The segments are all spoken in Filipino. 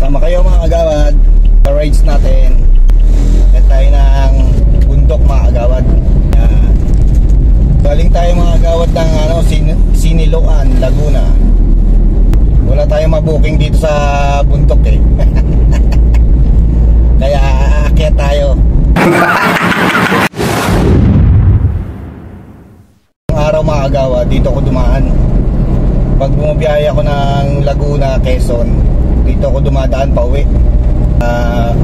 Sama kayo mga kagawad sa rides natin. Akit tayo ng bundok mga kagawad. Yan. Galing tayo mga kagawad ng Siniloan, Laguna. Wala tayong mabuking dito sa bundok eh. Kaya aakyat tayo. Ang araw mga kagawad, dito ako dumaan. Pag bumabiyaya ako ng Laguna, Quezon, dito ako dumadaan pa uwi.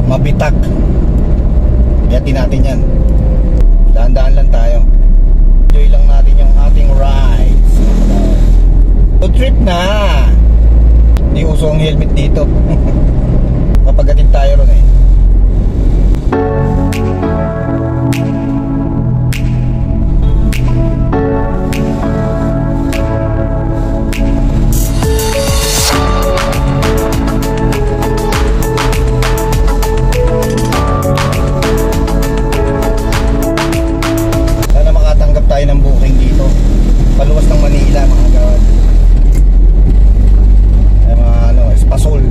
Mabitak. Yatin natin yan. Daan-daan lang tayo. Enjoy lang natin yung ating rides. Road trip na. Hindi uso ang helmet dito. Kapag atin tayo ron eh. Tayo ng booking dito paluwas ng Manila mga kagawad. Mga espasol.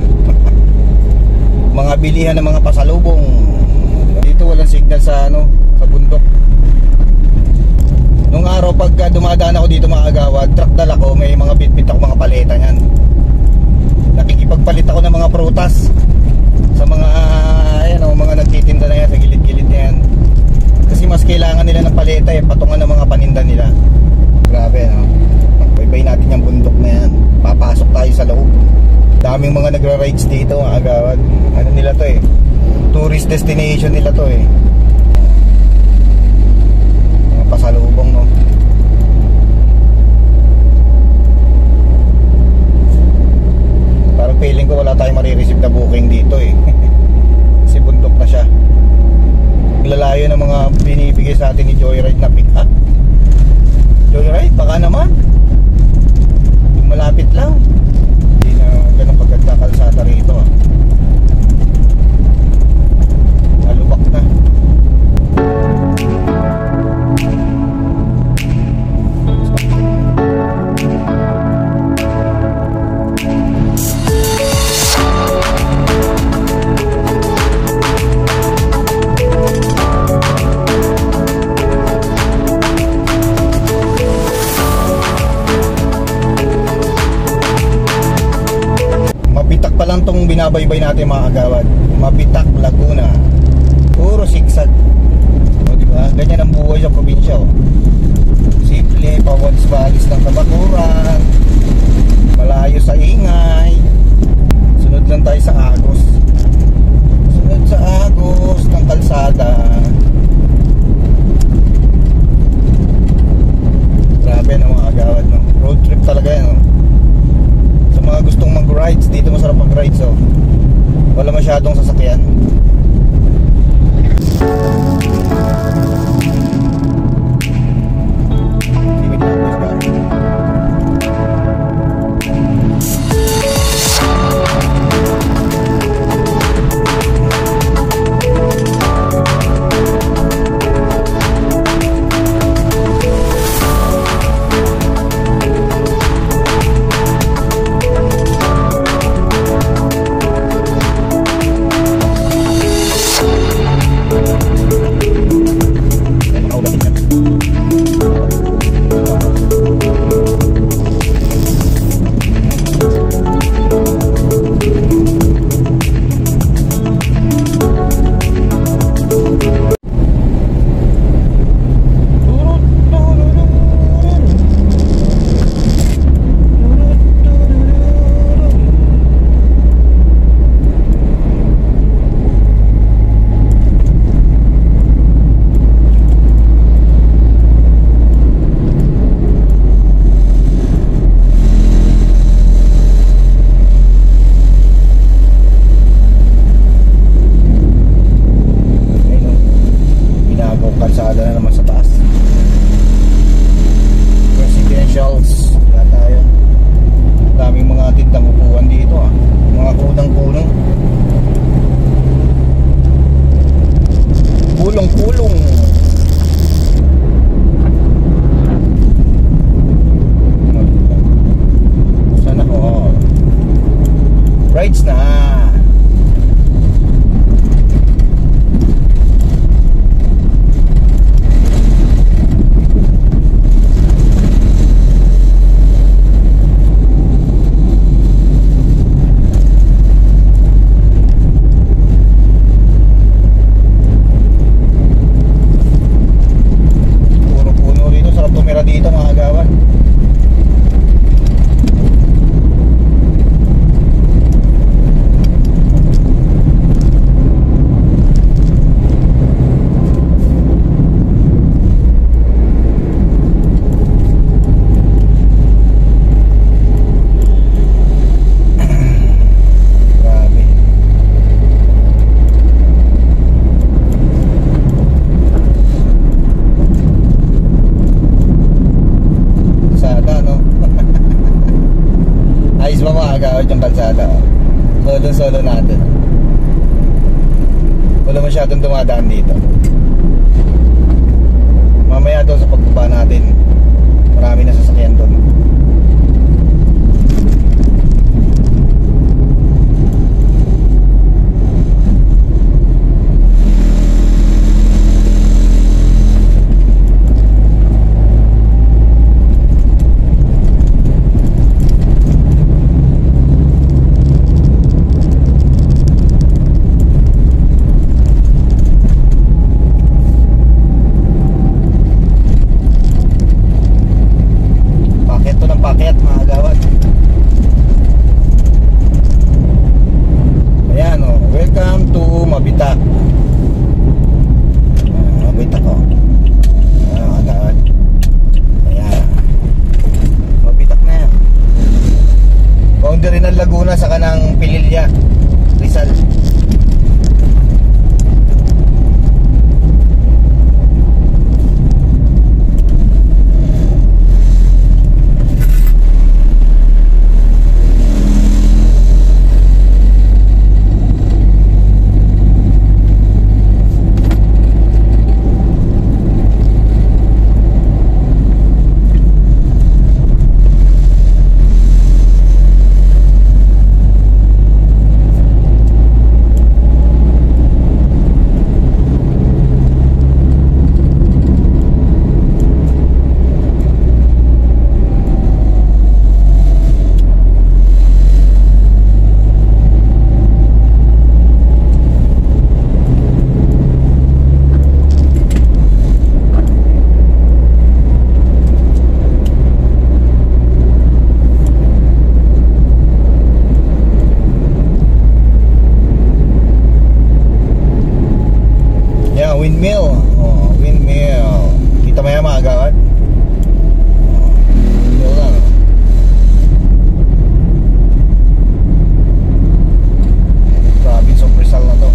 Mga bilihan ng mga pasalubong. Dito walang signal sa sa bundok. Nung araw pagka dumadaan ako dito mga kagawad, truck dala ko, may mga bitbit ako mga paleta niyan. Nakikipagpalit ako ng mga prutas sa mga mga nagtitinda na yan sa gilid-gilid na yan. Kasi mas kailangan nila ng paleta patungan ng mga paninda nila. Grabe Baybay natin yung bundok na yan. Papasok tayo sa loob. Daming mga nagra-rides dito mga kagawad. Ano nila to tourist destination nila to Mga pasalubong Parang feeling ko wala tayong marireceive na booking dito Kasi bundok na siya. Lalayo ng mga binibigay sa atin ni Joyride na pick up. Joyride, baka naman yung malapit lang. Hindi na ganun paganda kalsada rito Nalubak na. Tong binabaybay natin mga kagawad, Mabitak, Laguna, puro sigsag. Diba? Ganyan ang buhay sa probinsya Simple, pawalis-walis ng kabakuran, malayo sa ingay. Sunod lang tayo sa agos. Sunod sa agos ng kalsada. Grabe mga kagawad Road trip talaga yan mga gustong mag-rides, dito masarap mag-rides wala masyadong sasakyan. natin. Wala masyadong dumadaan dito. Mamaya doon sa pagbaba natin, marami na sasakyan doon. Paket mga gawad. Ayan o, welcome to Mabitak. Mabitak o. Ayan mga gawad. Ayan, Mabitak na yan. Boundary ng Laguna sa kanang Pililya, Rizal. Windmill. Oh, windmill. Kita mo yan mga gawad? Windmill lang. Province of Rizal na to.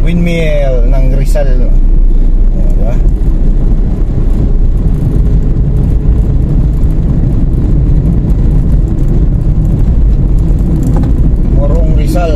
Windmill ng Rizal. Diba? Morong Rizal.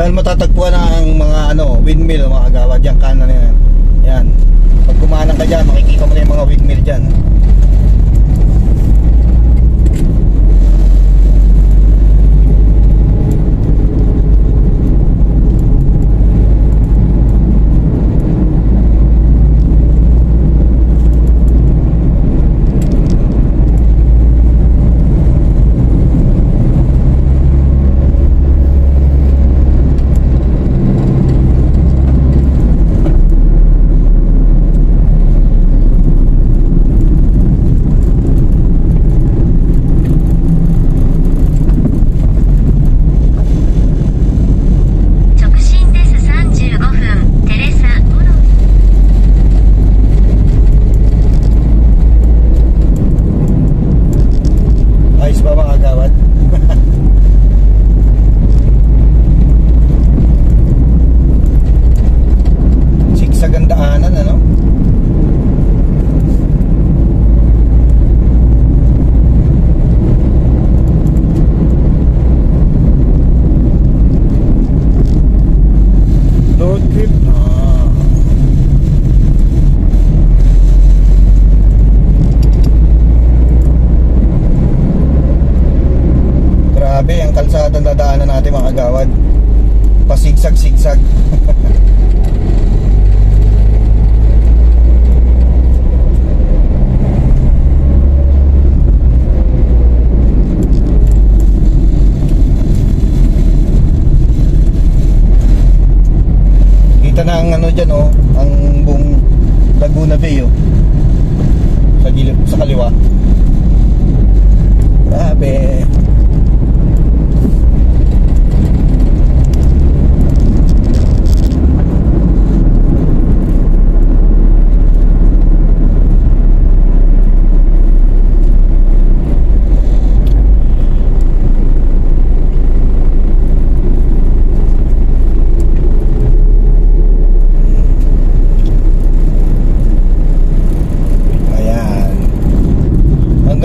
Diyan matatagpuan ang mga windmill mga agawad, diyan kanan na yan. Yan. Pag kumanan ka diyan, makikita mo na yung mga windmill diyan. Grabe ang kalsada na dadaanan natin mga agawad. Pasigsag-sigsag. Kita na ang dyan ang buong Laguna Bay sa kaliwa. Grabe.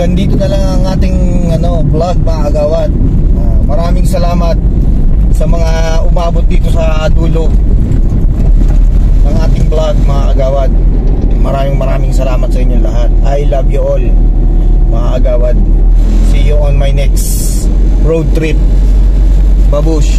Hanggang dito na lang ang ating vlog mga agawad. Maraming salamat sa mga umabot dito sa dulo ng ating vlog mga agawad. Maraming salamat sa inyong lahat. I love you all mga agawad. See you on my next road trip. Babush.